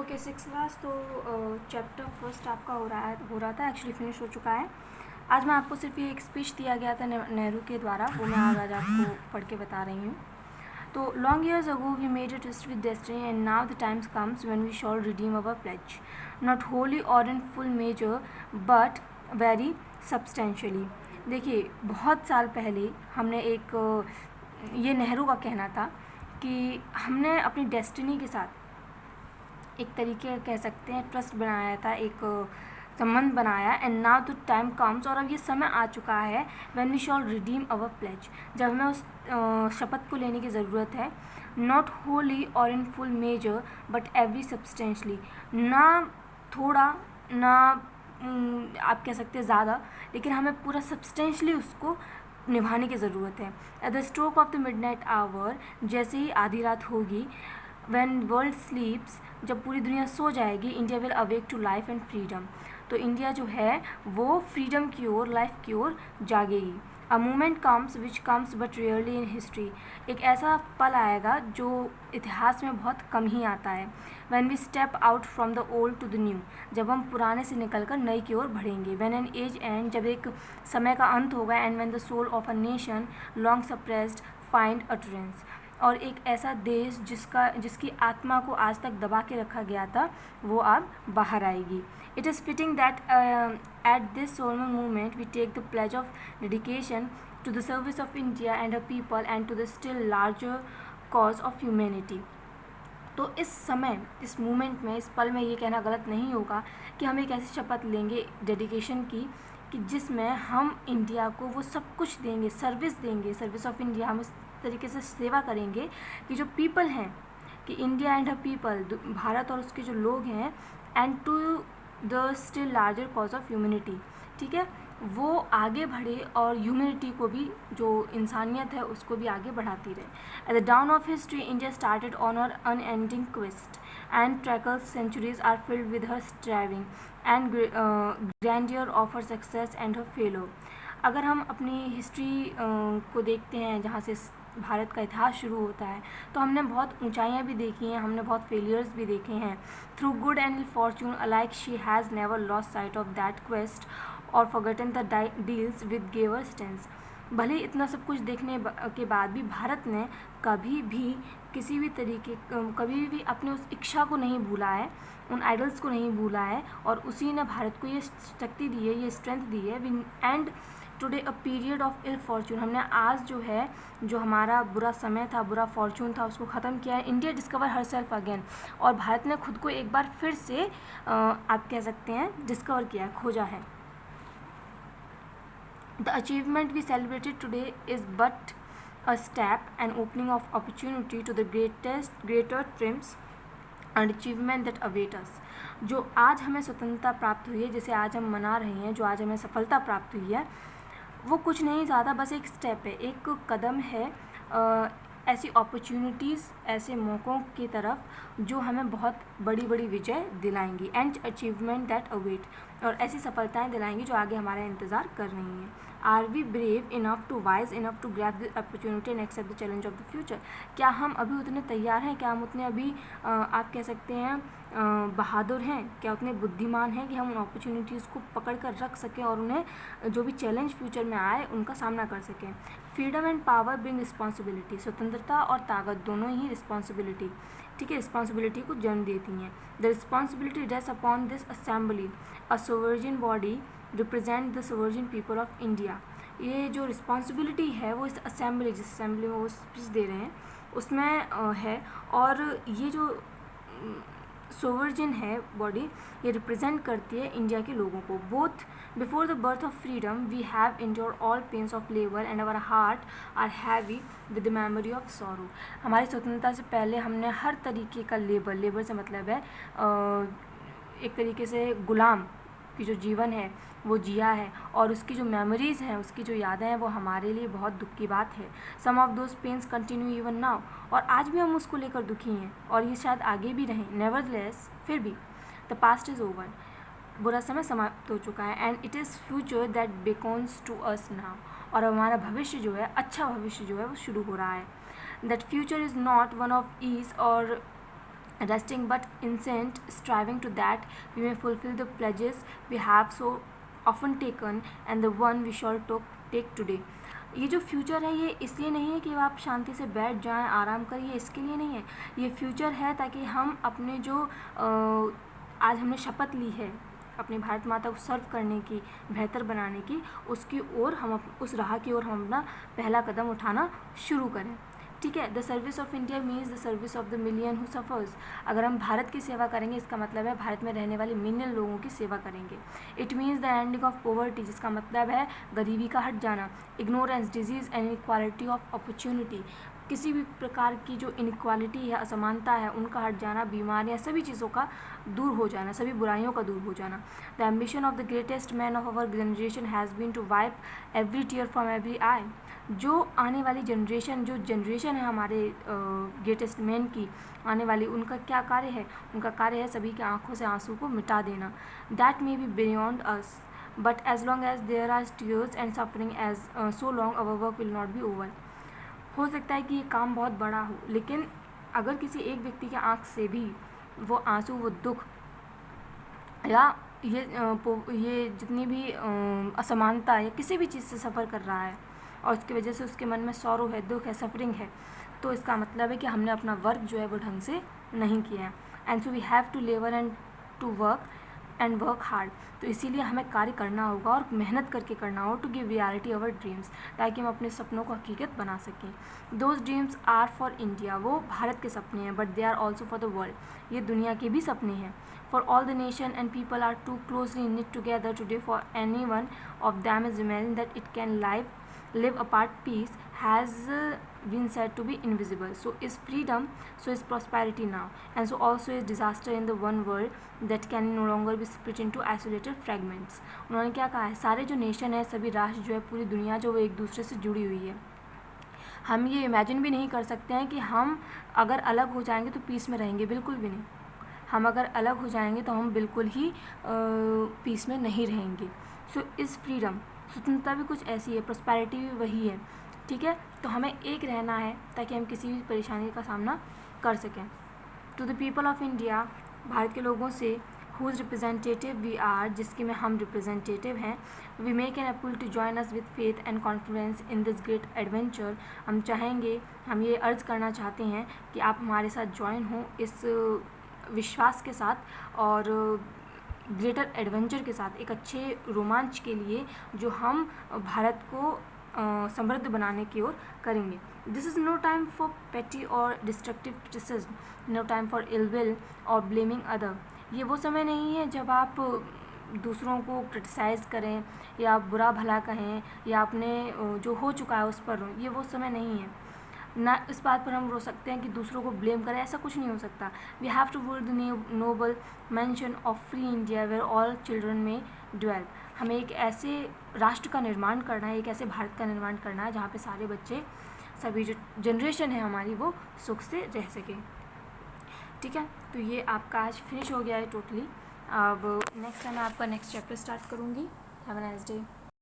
Okay 6 class तो chapter first आपका हो रहा था, एक्चुअली फिनिश हो चुका है। आज मैं आपको सिर्फ ये एक स्पीच दिया गया था नेहरू के द्वारा, वो मैं आज आपको पढ़ के बता रही हूँ। तो long years ago we made a tryst with destiny and now the times comes when we shall redeem our pledge, not wholly or in full measure but very substantially. देखिए, बहुत साल पहले हमने ये नेहरू का कहना था कि हमने अपनी डेस्टिनी के साथ एक तरीके कह सकते हैं ट्रस्ट बनाया था, एक संबंध बनाया। And now the time comes, और अब ये समय आ चुका है, when we shall redeem our pledge, जब हमें उस शपथ को लेने की ज़रूरत है। Not wholly or in full measure but very substantially, ना थोड़ा ना आप कह सकते हैं ज़्यादा, लेकिन हमें पूरा सब्सटेंशली उसको निभाने की ज़रूरत है। At the stroke of the midnight hour, जैसे ही आधी रात होगी, व्हेन वर्ल्ड स्लीप्स, जब पूरी दुनिया सो जाएगी, India will awake to life and freedom, तो इंडिया जो है वो फ्रीडम की ओर, लाइफ की ओर जागेगी। A moment comes which comes but rarely in history, एक ऐसा पल आएगा जो इतिहास में बहुत कम ही आता है। When we step out from the old to the new, जब हम पुराने से निकलकर नई की ओर बढ़ेंगे। व्हेन एन एज एंड, जब एक समय का अंत होगा। And when the soul of a nation long suppressed find utterance, और एक ऐसा देश जिसकी आत्मा को आज तक दबा के रखा गया था, वो अब बाहर आएगी। It is fitting that at this solemn movement we take the pledge of dedication to the service of India and her people and to the still larger cause of humanity. तो इस समय, इस मूवमेंट में, इस पल में ये कहना गलत नहीं होगा कि हम एक ऐसी शपथ लेंगे डेडिकेशन की, कि जिसमें हम इंडिया को वो सब कुछ देंगे, सर्विस ऑफ इंडिया। हम इस तरीके से सेवा करेंगे कि जो पीपल हैं, कि India and her people, Bharat और उसके जो लोग हैं, and to the still larger cause of humanity, ठीक है, वो आगे बढ़े और ह्यूमैनिटी को भी, जो इंसानियत है, उसको भी आगे बढ़ाती रहे। At the dawn of history, India started on her unending quest and trackless centuries are filled with her striving and grandeur of her success and her failure. अगर हम अपनी हिस्ट्री को देखते हैं, जहाँ से भारत का इतिहास शुरू होता है, तो हमने बहुत ऊंचाइयाँ भी देखी हैं, हमने बहुत फेलियर्स भी देखे हैं। Through good and ill fortune alike she has never lost sight of that quest or forgotten the ideals with gave her strength. भले इतना सब कुछ देखने के बाद भी भारत ने कभी भी किसी भी तरीके, कभी भी अपने उस इच्छा को नहीं भूला है, उन आइडल्स को नहीं भूला है, और उसी ने भारत को ये शक्ति दी है, ये स्ट्रेंथ दी है। End today a period of ill fortune, हमने आज जो है, जो हमारा बुरा समय था, बुरा फॉर्चून था, उसको ख़त्म किया है। India discover her self again, और भारत ने खुद को एक बार फिर से आप कह सकते हैं डिस्कवर किया है, खोजा है। The achievement we celebrated today is but a step and opening of opportunity to the greater triumphs and achievement that await us. जो आज हमें स्वतंत्रता प्राप्त हुई है, जिसे आज हम मना रहे हैं, जो आज हमें सफलता प्राप्त हुई है, वो कुछ नहीं ज़्यादा, बस एक स्टेप है, एक कदम है ऐसी अपॉर्चुनिटीज़, ऐसे मौक़ों की तरफ जो हमें बहुत बड़ी बड़ी विजय दिलाएंगी। एंड अचीवमेंट दैट अवेट, और ऐसी सफलताएं दिलाएंगी जो आगे हमारा इंतज़ार कर रही हैं। Are we brave enough to wise enough to grab the opportunity and accept the challenge of the future, क्या हम अभी उतने तैयार हैं, क्या हम उतने अभी आप कह सकते हैं बहादुर हैं, क्या उतने बुद्धिमान हैं कि हम उन अपॉर्चुनिटीज़ को पकड़ कर रख सकें और उन्हें जो भी चैलेंज फ्यूचर में आए उनका सामना कर सकें। Freedom and power bring responsibility, स्वतंत्रता और ताकत दोनों ही रिस्पॉन्सिबिलिटी, ठीक है, रिस्पॉन्सिबिलिटी को जन्म देती हैं। The responsibility rest upon this assembly, a sovereign body represent the sovereign people of India. ये जो रिस्पॉन्सिबिलिटी है वो इस असेंबली, जिस असेंबली में वो स्पीच दे रहे हैं उसमें है, और ये जो सोवर्जिन है बॉडी, ये रिप्रेजेंट करती है इंडिया के लोगों को। Both before the birth of freedom we have endured all pains of labour and our heart are heavy with the memory of sorrow. हमारी स्वतंत्रता से पहले हमने हर तरीके का लेबर से मतलब है एक तरीके से गुलाम की जो जीवन है वो जिया है, और उसकी जो मेमोरीज़ हैं, उसकी जो यादें हैं, वो हमारे लिए बहुत दुख की बात है। Some of those pains continue even now, और आज भी हम उसको लेकर दुखी हैं, और ये शायद आगे भी रहें। नेवरदलेस, फिर भी द पास्ट इज़ ओवर, बुरा समय समाप्त हो चुका है। And it is future that beckons to us now, और हमारा भविष्य जो है, अच्छा भविष्य जो है, वो शुरू हो रहा है। That future is not one of ease or resting but incessant striving to that we may fulfill the pledges we have so often taken and the one we shall take today. ये जो future है ये इसलिए नहीं है कि आप शांति से बैठ जाएं, आराम करिए, इसके लिए नहीं है. ये फ्यूचर है ताकि हम अपने जो आज हमने शपथ ली है अपनी भारत माता को सर्व करने की, बेहतर बनाने की, उसकी ओर हम उस राह की ओर हम अपना पहला कदम उठाना शुरू करें. ठीक है. The service of India means the service of the million who suffers. अगर हम भारत की सेवा करेंगे इसका मतलब है भारत में रहने वाले मिलियन लोगों की सेवा करेंगे. It means the ending of poverty, जिसका मतलब है गरीबी का हट जाना. Ignorance, disease and inequality of opportunity, किसी भी प्रकार की जो इनक्वालिटी है, असमानता है, उनका हट जाना, बीमारियाँ, सभी चीज़ों का दूर हो जाना, सभी बुराइयों का दूर हो जाना. The ambition of the greatest man of our generation has been to wipe every tear from every eye. जो आने वाली जनरेशन, जो जनरेशन है हमारे ग्रेटेस्ट मैन की आने वाली, उनका क्या कार्य है? उनका कार्य है सभी की आंखों से आंसू को मिटा देना. That may be beyond us but as long as there are tears and suffering as so long our work will not be over. हो सकता है कि ये काम बहुत बड़ा हो, लेकिन अगर किसी एक व्यक्ति के आँख से भी वो आंसू, वो दुख या ये जितनी भी असमानता या किसी भी चीज़ से सफ़र कर रहा है और उसकी वजह से उसके मन में सौरो है, दुख है, सफरिंग है, तो इसका मतलब है कि हमने अपना वर्क जो है वो ढंग से नहीं किया है. And so we have to labour and to work hard. तो इसीलिए हमें कार्य करना होगा और मेहनत करके करना होगा to give reality our dreams, ताकि हम अपने सपनों को हकीकत बना सकें. Those dreams are for India, वो भारत के सपने हैं, but they are also for the world, ये दुनिया के भी सपने हैं. For all the nation and people are too closely knit together today for any one of them is imagine that it can live apart. Peace has been said to be invisible. So is freedom, so is prosperity now, and so also is disaster in the one world that can no longer be split into isolated fragments. उन्होंने क्या कहा है? सारे जो nation है, सभी राष्ट्र जो है, पूरी दुनिया जो, वो एक दूसरे से जुड़ी हुई है. हम ये इमेजिन भी नहीं कर सकते हैं कि हम अगर अलग हो जाएंगे तो पीस में रहेंगे, बिल्कुल भी नहीं. हम अगर अलग हो जाएंगे तो हम बिल्कुल ही पीस में नहीं रहेंगे. सो इस फ्रीडम, स्वतंत्रता भी कुछ ऐसी है, प्रॉस्पेरिटी भी वही है. ठीक है. तो हमें एक रहना है ताकि हम किसी भी परेशानी का सामना कर सकें. To the people of India, Bharat के लोगों से, हुज रिप्रेजेंटेटिव वी आर, जिसके में हम रिप्रेजेंटेटिव हैं, we make an appeal to join us with faith and confidence in this great adventure. हम चाहेंगे, हम ये अर्ज करना चाहते हैं कि आप हमारे साथ ज्वाइन हों इस विश्वास के साथ और ग्रेटर एडवेंचर के साथ, एक अच्छे रोमांच के लिए जो हम भारत को समृद्ध बनाने की ओर करेंगे. This is no time for petty or destructive criticism, no time for ill will or blaming other. ये वो समय नहीं है जब आप दूसरों को क्रिटिसाइज़ करें या बुरा भला कहें या अपने जो हो चुका है उस पर, ये वो समय नहीं है. ना इस बात पर हम रो सकते हैं कि दूसरों को ब्लेम करें, ऐसा कुछ नहीं हो सकता. We have to build the noble mansion of free India where all children may dwell. हमें एक ऐसे राष्ट्र का निर्माण करना है, एक ऐसे भारत का निर्माण करना है जहाँ पे सारे बच्चे, सभी जो जनरेशन है हमारी, वो सुख से रह सके. ठीक है. तो ये आपका आज फिनिश हो गया है टोटली. अब नेक्स्ट टाइम मैं आपका नेक्स्ट चैप्टर स्टार्ट करूँगी. Have a nice day.